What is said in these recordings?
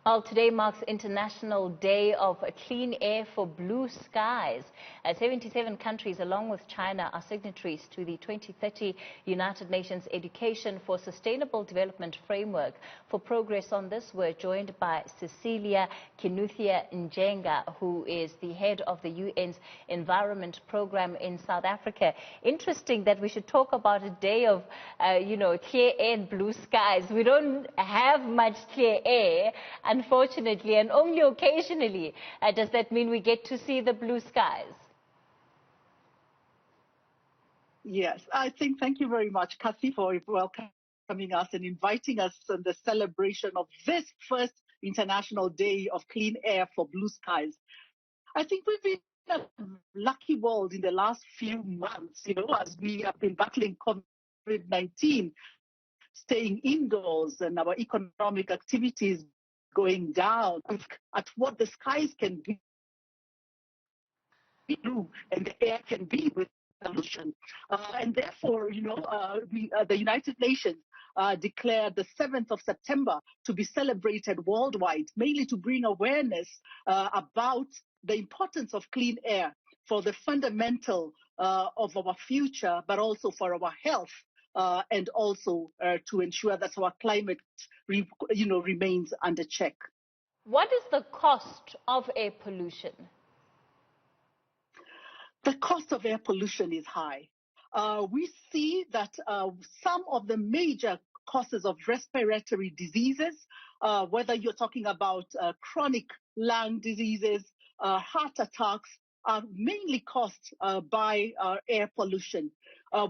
Well, today marks International Day of Clean Air for Blue Skies. 77 countries, along with China, are signatories to the 2030 United Nations Education for Sustainable Development Framework. For progress on this, we're joined by Cecilia Njenga, who is the head of the UN's Environment Program in South Africa. Interesting that we should talk about a day of, clear air and blue skies. We don't have much clear air, unfortunately, and only occasionally does that mean we get to see the blue skies. Yes, thank you very much, Kathy, for welcoming us and inviting us in the celebration of this first International Day of Clean Air for Blue Skies. I think we've been in a lucky world in the last few months, as we have been battling COVID-19, staying indoors and our economic activities going down, at what the skies can be blue and the air can be with pollution. And therefore, the United Nations declared the 7th of September to be celebrated worldwide, mainly to bring awareness about the importance of clean air for the fundamental of our future, but also for our health. And also to ensure that our climate, remains under check. What is the cost of air pollution? The cost of air pollution is high. We see that some of the major causes of respiratory diseases, whether you're talking about chronic lung diseases, heart attacks, are mainly caused by air pollution.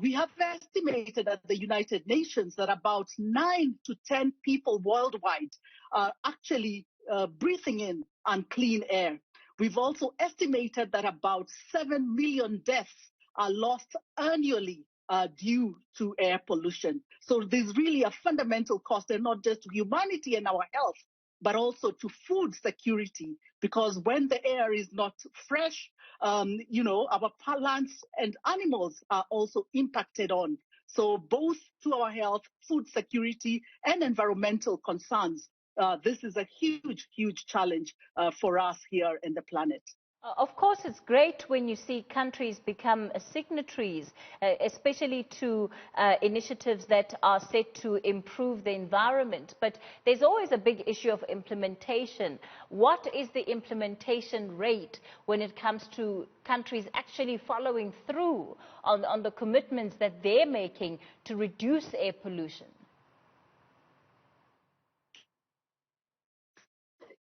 We have estimated at the United Nations that about 9 to 10 people worldwide are actually breathing in unclean air. We've also estimated that about 7 million deaths are lost annually due to air pollution. So there's really a fundamental cost, and not just to humanity and our health, but also to food security, because when the air is not fresh, our plants and animals are also impacted on. So both to our health, food security, and environmental concerns, this is a huge, huge challenge for us here in the planet. Of course, it's great when you see countries become signatories, especially to initiatives that are set to improve the environment. But there's always a big issue of implementation. What is the implementation rate when it comes to countries actually following through on the commitments that they're making to reduce air pollution?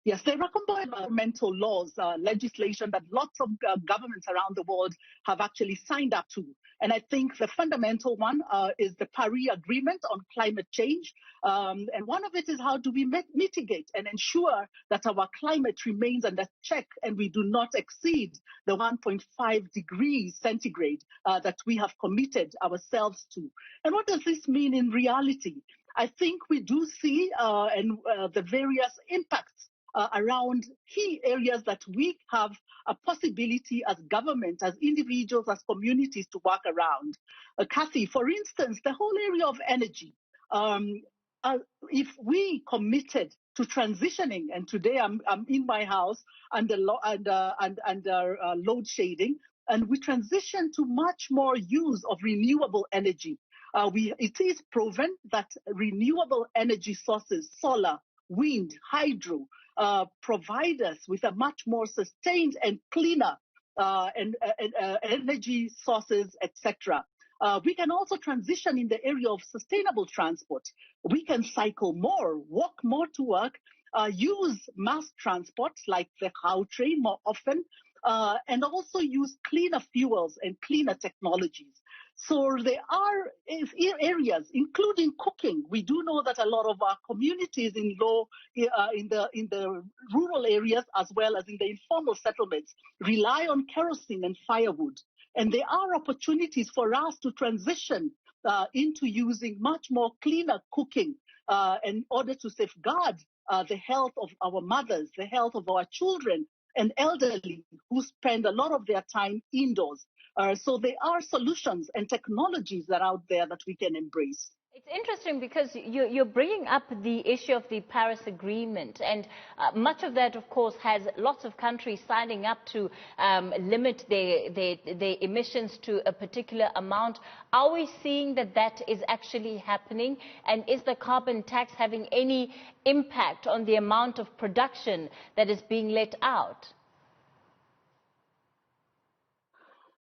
Yes, there are environmental laws, legislation that lots of governments around the world have actually signed up to. And I think the fundamental one is the Paris Agreement on climate change. And one of it is how do we mitigate and ensure that our climate remains under check and we do not exceed the 1.5 degrees centigrade that we have committed ourselves to. And what does this mean in reality? I think we do see the various impacts around key areas that we have a possibility as government, as individuals, as communities to work around. Kathy, for instance, the whole area of energy. If we committed to transitioning, and today I'm in my house under load shedding, and we transition to much more use of renewable energy. It is proven that renewable energy sources, solar, wind, hydro, provide us with a much more sustained and cleaner energy sources, etc. We can also transition in the area of sustainable transport. We can cycle more, walk more to work, use mass transport like the cow train more often, and also use cleaner fuels and cleaner technologies. So there are areas, including cooking. We do know that a lot of our communities in the rural areas, as well as in the informal settlements, rely on kerosene and firewood. And there are opportunities for us to transition into using much more cleaner cooking in order to safeguard the health of our mothers, the health of our children and elderly who spend a lot of their time indoors. So there are solutions and technologies that are out there that we can embrace. It's interesting because you're bringing up the issue of the Paris Agreement, and much of that, of course, has lots of countries signing up to limit their emissions to a particular amount. Are we seeing that that is actually happening? And is the carbon tax having any impact on the amount of production that is being let out?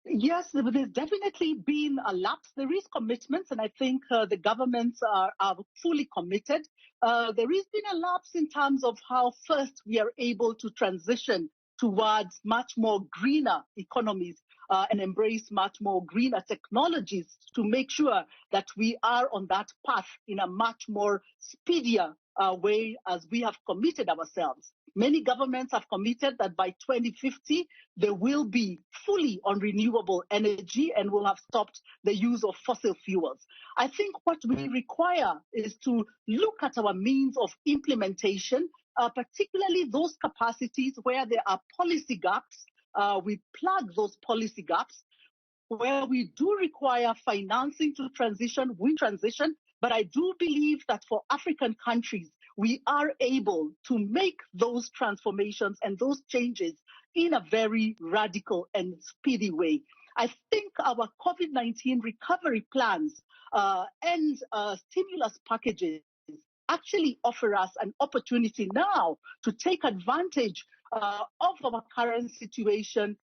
Yes, there's definitely been a lapse. There is commitments, and I think the governments are fully committed. There has been a lapse in terms of how first we are able to transition towards much more greener economies and embrace much more greener technologies to make sure that we are on that path in a much more speedier way as we have committed ourselves. Many governments have committed that by 2050, they will be fully on renewable energy and will have stopped the use of fossil fuels. I think what we require is to look at our means of implementation, particularly those capacities where there are policy gaps. We plug those policy gaps. Where we do require financing to transition, we transition. But I do believe that for African countries, we are able to make those transformations and those changes in a very radical and speedy way. I think our COVID-19 recovery plans and stimulus packages actually offer us an opportunity now to take advantage of our current situation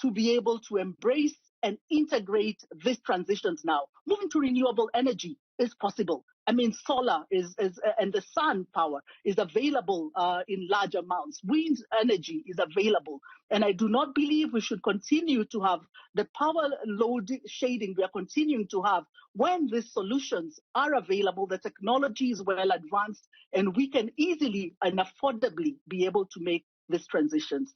to be able to embrace and integrate these transitions now. Moving to renewable energy is possible. I mean, solar and the sun power is available in large amounts. Wind energy is available. And I do not believe we should continue to have the power load shading we are continuing to have when these solutions are available, the technology is well advanced, and we can easily and affordably be able to make these transitions.